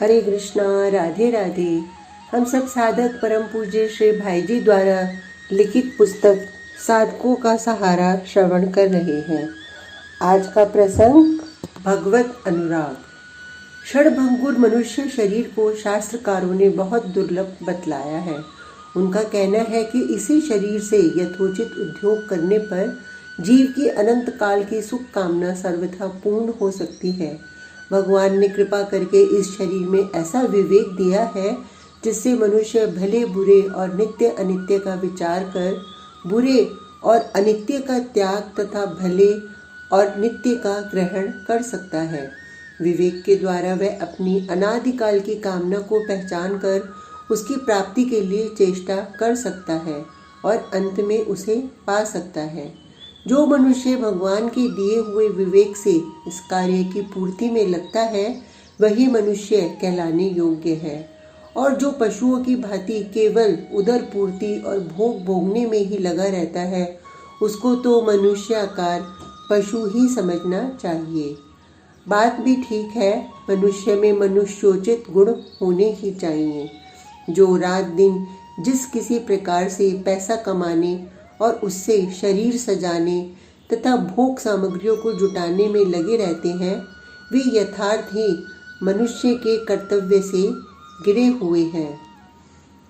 हरे कृष्णा, राधे राधे। हम सब साधक परम पूज्य श्री भाई जी द्वारा लिखित पुस्तक साधकों का सहारा श्रवण कर रहे हैं। आज का प्रसंग भगवत अनुराग। क्षणभंगुर मनुष्य शरीर को शास्त्रकारों ने बहुत दुर्लभ बतलाया है। उनका कहना है कि इसी शरीर से यथोचित उद्योग करने पर जीव की अनंत काल की सुख कामना सर्वथा पूर्ण हो सकती है। भगवान ने कृपा करके इस शरीर में ऐसा विवेक दिया है जिससे मनुष्य भले बुरे और नित्य अनित्य का विचार कर बुरे और अनित्य का त्याग तथा भले और नित्य का ग्रहण कर सकता है। विवेक के द्वारा वह अपनी अनादिकाल की कामना को पहचान कर उसकी प्राप्ति के लिए चेष्टा कर सकता है और अंत में उसे पा सकता है। जो मनुष्य भगवान के दिए हुए विवेक से इस कार्य की पूर्ति में लगता है वही मनुष्य कहलाने योग्य है, और जो पशुओं की भांति केवल उदर पूर्ति और भोग भोगने में ही लगा रहता है उसको तो मनुष्याकार पशु ही समझना चाहिए। बात भी ठीक है, मनुष्य में मनुष्योचित गुण होने ही चाहिए। जो रात दिन जिस किसी प्रकार से पैसा कमाने और उससे शरीर सजाने तथा भोग सामग्रियों को जुटाने में लगे रहते हैं वे यथार्थ ही मनुष्य के कर्तव्य से गिरे हुए हैं।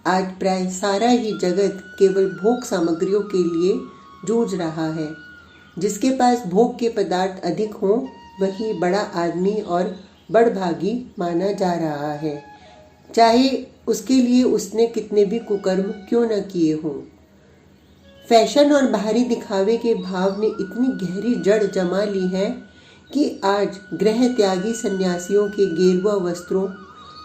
आज प्राय सारा ही जगत केवल भोग सामग्रियों के लिए जूझ रहा है। जिसके पास भोग के पदार्थ अधिक हों वही बड़ा आदमी और बड़भागी माना जा रहा है, चाहे उसके लिए उसने कितने भी कुकर्म क्यों न किए हों। फैशन और बाहरी दिखावे के भाव ने इतनी गहरी जड़ जमा ली है कि आज गृह त्यागी सन्यासियों के गेरुआ वस्त्रों,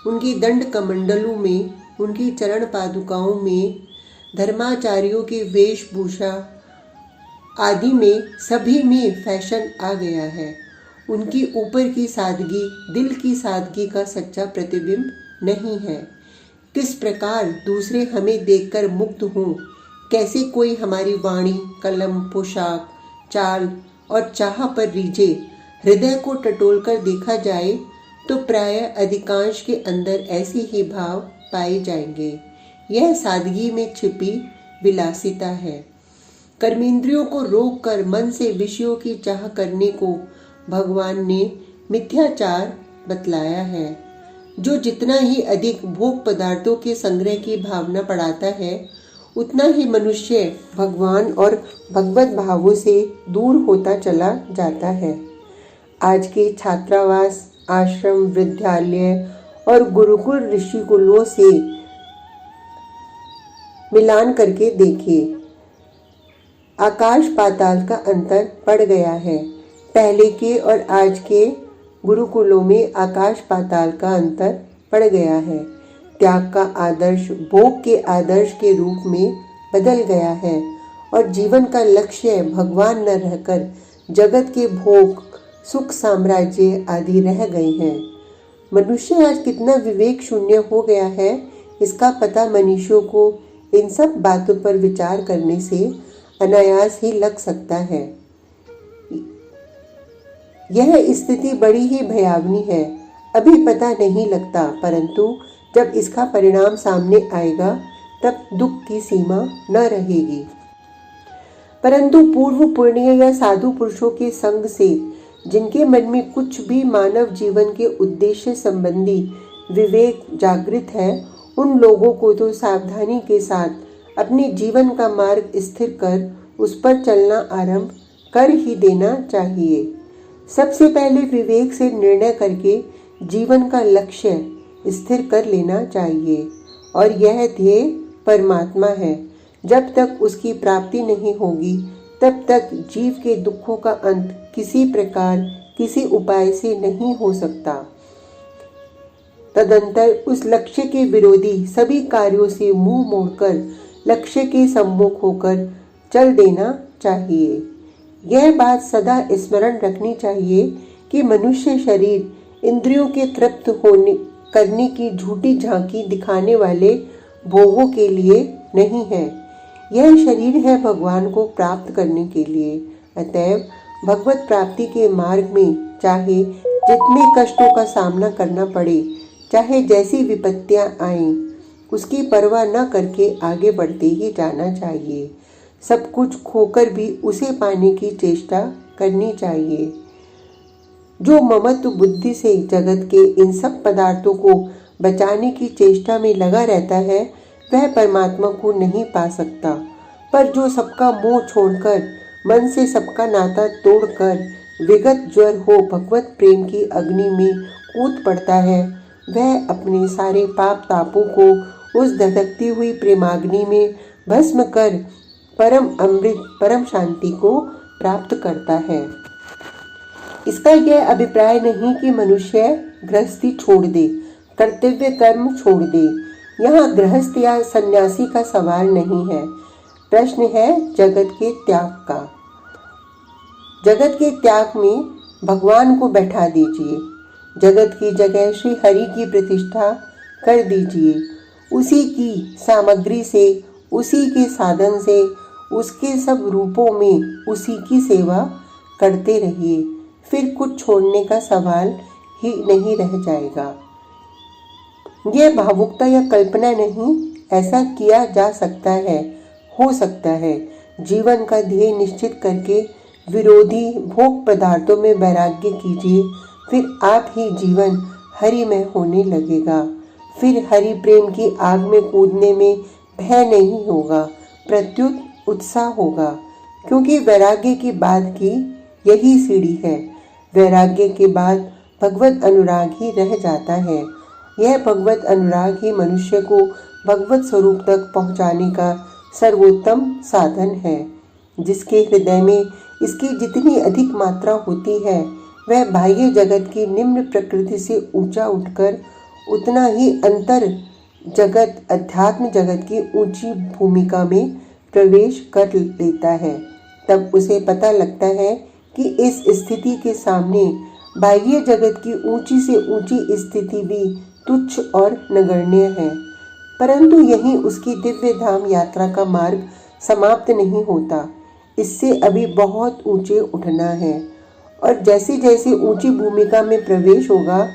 उनकी दंड कमंडलों में, उनकी चरण पादुकाओं में, धर्माचार्यों की वेशभूषा आदि में सभी में फैशन आ गया है। उनकी ऊपर की सादगी दिल की सादगी का सच्चा प्रतिबिंब नहीं है। किस प्रकार दूसरे हमें देखकर मुग्ध हों, कैसे कोई हमारी वाणी, कलम, पोशाक, चाल और चाह पर रीझे, हृदय को टटोल कर देखा जाए तो प्राय अधिकांश के अंदर ऐसे ही भाव पाए जाएंगे। यह सादगी में छिपी विलासिता है। कर्मेंद्रियों को रोक कर मन से विषयों की चाह करने को भगवान ने मिथ्याचार बतलाया है। जो जितना ही अधिक भोग पदार्थों के संग्रह की भावना बढ़ाता है उतना ही मनुष्य भगवान और भगवत भावों से दूर होता चला जाता है। आज के छात्रावास, आश्रम, विद्यालय और गुरुकुल ऋषिकुलों से मिलान करके देखिए, आकाश पाताल का अंतर पड़ गया है। पहले के और आज के गुरुकुलों में आकाश पाताल का अंतर पड़ गया है। त्याग का आदर्श भोग के आदर्श के रूप में बदल गया है और जीवन का लक्ष्य भगवान न रहकर जगत के भोग, सुख, साम्राज्य आदि रह गए हैं। मनुष्य आज कितना विवेक शून्य हो गया है इसका पता मनुष्यों को इन सब बातों पर विचार करने से अनायास ही लग सकता है। यह स्थिति बड़ी ही भयावनी है। अभी पता नहीं लगता, परंतु जब इसका परिणाम सामने आएगा तब दुख की सीमा न रहेगी। परंतु पूर्व पुण्य या साधु पुरुषों के संग से जिनके मन में कुछ भी मानव जीवन के उद्देश्य संबंधी विवेक जागृत है उन लोगों को तो सावधानी के साथ अपने जीवन का मार्ग स्थिर कर उस पर चलना आरंभ कर ही देना चाहिए। सबसे पहले विवेक से निर्णय करके जीवन का लक्ष्य स्थिर कर लेना चाहिए, और यह ध्येय परमात्मा है। जब तक उसकी प्राप्ति नहीं होगी तब तक जीव के दुखों का अंत किसी प्रकार, किसी उपाय से नहीं हो सकता। तदंतर उस लक्ष्य के विरोधी सभी कार्यों से मुंह मोड़कर लक्ष्य के सम्मुख होकर चल देना चाहिए। यह बात सदा स्मरण रखनी चाहिए कि मनुष्य शरीर इंद्रियों के तृप्त होने करने की झूठी झांकी दिखाने वाले भोगों के लिए नहीं है। यह शरीर है भगवान को प्राप्त करने के लिए। अतएव भगवत प्राप्ति के मार्ग में चाहे जितने कष्टों का सामना करना पड़े, चाहे जैसी विपत्तियां आएं, उसकी परवाह न करके आगे बढ़ते ही जाना चाहिए। सब कुछ खोकर भी उसे पाने की चेष्टा करनी चाहिए। जो ममत्व बुद्धि से जगत के इन सब पदार्थों को बचाने की चेष्टा में लगा रहता है, वह परमात्मा को नहीं पा सकता। पर जो सबका मोह छोड़कर, मन से सबका नाता तोड़कर विगत ज्वर हो भगवत प्रेम की अग्नि में कूद पड़ता है, वह अपने सारे पाप तापों को उस धधकती हुई प्रेमाग्नि में भस्म कर परम अमृत, परम शांति को प्राप्त करता है। इसका यह अभिप्राय नहीं कि मनुष्य गृहस्थी छोड़ दे, कर्तव्य कर्म छोड़ दे। यहाँ गृहस्थ या सन्यासी का सवाल नहीं है। प्रश्न है जगत के त्याग का। जगत के त्याग में भगवान को बैठा दीजिए। जगत की जगह श्री हरि की प्रतिष्ठा कर दीजिए। उसी की सामग्री से, उसी के साधन से, उसके सब रूपों में उसी की सेवा करते रहिए। फिर कुछ छोड़ने का सवाल ही नहीं रह जाएगा। यह भावुकता या कल्पना नहीं, ऐसा किया जा सकता है, हो सकता है। जीवन का ध्येय निश्चित करके विरोधी भोग पदार्थों में वैराग्य कीजिए, फिर आप ही जीवन हरिमय होने लगेगा। फिर हरि प्रेम की आग में कूदने में भय नहीं होगा, प्रत्युत उत्साह होगा, क्योंकि वैराग्य की बाद की यही सीढ़ी है। वैराग्य के बाद भगवत अनुराग ही रह जाता है। यह भगवत अनुराग ही मनुष्य को भगवत स्वरूप तक पहुंचाने का सर्वोत्तम साधन है। जिसके हृदय में इसकी जितनी अधिक मात्रा होती है, वह बाह्य जगत की निम्न प्रकृति से ऊंचा उठकर उतना ही अंतर जगत, अध्यात्म जगत की ऊंची भूमिका में प्रवेश कर लेता है। तब उसे पता लगता है कि इस स्थिति के सामने बाह्य जगत की ऊंची से ऊंची स्थिति भी तुच्छ और नगण्य है। परंतु यहीं उसकी दिव्य धाम यात्रा का मार्ग समाप्त नहीं होता। इससे अभी बहुत ऊंचे उठना है, और जैसे जैसे ऊंची भूमिका में प्रवेश होगा,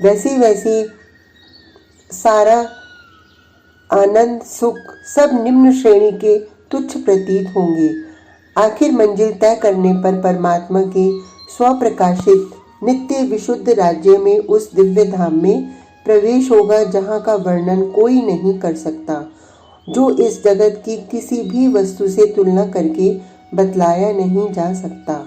वैसे वैसे सारा आनंद सुख सब निम्न श्रेणी के तुच्छ प्रतीत होंगे। आखिर मंजिल तय करने पर परमात्मा के स्वप्रकाशित नित्य विशुद्ध राज्य में, उस दिव्य धाम में प्रवेश होगा जहाँ का वर्णन कोई नहीं कर सकता, जो इस जगत की किसी भी वस्तु से तुलना करके बतलाया नहीं जा सकता।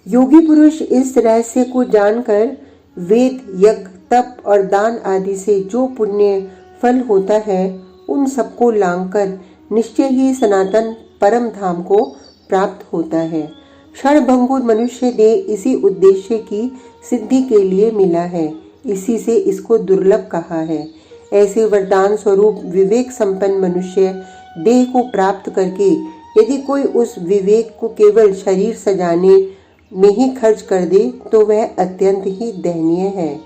योगी पुरुष इस रहस्य को जानकर वेद, यज्ञ, तप और दान आदि से जो पुण्य फल होता है, उन सबको लांघकर निश्चय ही सनातन परम धाम को प्राप्त होता है। क्षणभंगुर मनुष्य देह इसी उद्देश्य की सिद्धि के लिए मिला है, इसी से इसको दुर्लभ कहा है। ऐसे वरदान स्वरूप विवेक संपन्न मनुष्य देह को प्राप्त करके यदि कोई उस विवेक को केवल शरीर सजाने में ही खर्च कर दे, तो वह अत्यंत ही दयनीय है।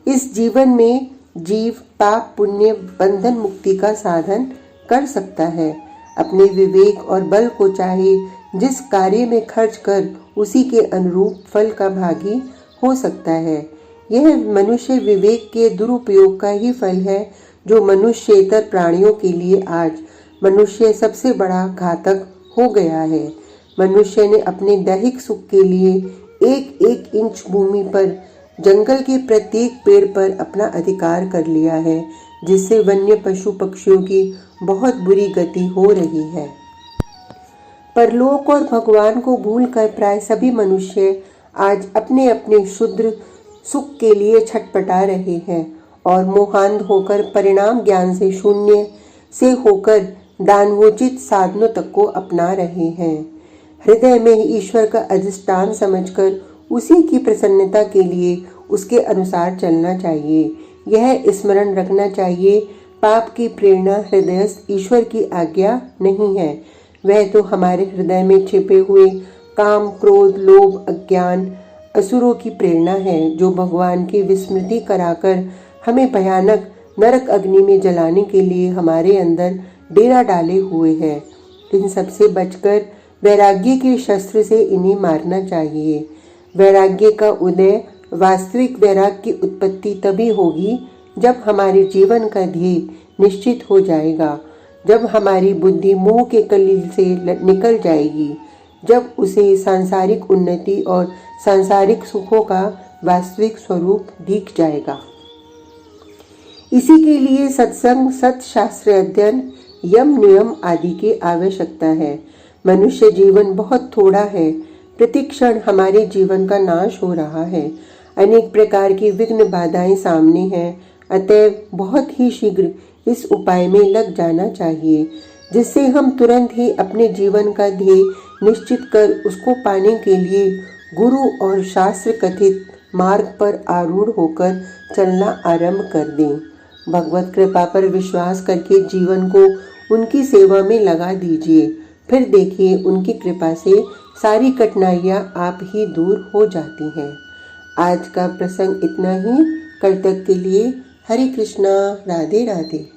इस जीवन में जीव पाप पुण्य बंधन मुक्ति का साधन कर सकता है। अपने विवेक और बल को चाहे जिस कार्य में खर्च कर उसी के अनुरूप फल का भागी हो सकता है। यह मनुष्य विवेक के दुरुपयोग का ही फल है, जो मनुष्येतर प्राणियों के लिए आज मनुष्य सबसे बड़ा घातक हो गया है। मनुष्य ने अपने दैहिक सुख के लिए एक एक इंच भूमि पर, जंगल के प्रत्येक पेड़ पर अपना अधिकार कर लिया है, जिससे वन्य पशु पक्षियों की बहुत बुरी गति हो रही है। परलोक और भगवान को भूलकर प्राय सभी मनुष्य आज अपने अपने क्षुद्र सुख के लिए छटपटा रहे हैं और मोहांध होकर परिणाम ज्ञान से शून्य से होकर दानवोचित साधनों तक को अपना रहे हैं। हृदय में ईश्वर का अधिष्ठान समझकर उसी की प्रसन्नता के लिए उसके अनुसार चलना चाहिए। यह स्मरण रखना चाहिए, पाप की प्रेरणा हृदयस्थ ईश्वर की आज्ञा नहीं है, वह तो हमारे हृदय में छिपे हुए काम, क्रोध, लोभ, अज्ञान, असुरों की प्रेरणा है, जो भगवान की विस्मृति कराकर हमें भयानक नरक अग्नि में जलाने के लिए हमारे अंदर डेरा डाले हुए हैं। इन सबसे बचकर वैराग्य के शस्त्र से इन्हें मारना चाहिए। वैराग्य का उदय वास्तविक वैराग्य की उत्पत्ति तभी होगी जब हमारे जीवन का ध्येय निश्चित हो जाएगा, जब हमारी बुद्धि मोह के कलील से निकल जाएगी, जब उसे सांसारिक उन्नति और सांसारिक सुखों का वास्तविक स्वरूप दिख जाएगा। इसी के लिए सत्संग, सत्शास्त्र अध्ययन, यम नियम आदि की आवश्यकता है। मनुष्य जीवन बहुत थोड़ा है, प्रतिक्षण हमारे जीवन का नाश हो रहा है, अनेक प्रकार की विघ्न बाधाएं सामने हैं। अतएव बहुत ही शीघ्र इस उपाय में लग जाना चाहिए, जिससे हम तुरंत ही अपने जीवन का ध्येय निश्चित कर उसको पाने के लिए गुरु और शास्त्र कथित मार्ग पर आरूढ़ होकर चलना आरंभ कर दें। भगवत कृपा पर विश्वास करके जीवन को उनकी सेवा में लगा दीजिए, फिर देखिए उनकी कृपा से सारी कठिनाइयाँ आप ही दूर हो जाती हैं। आज का प्रसंग इतना ही। कल तक के लिए हरे कृष्णा, राधे राधे।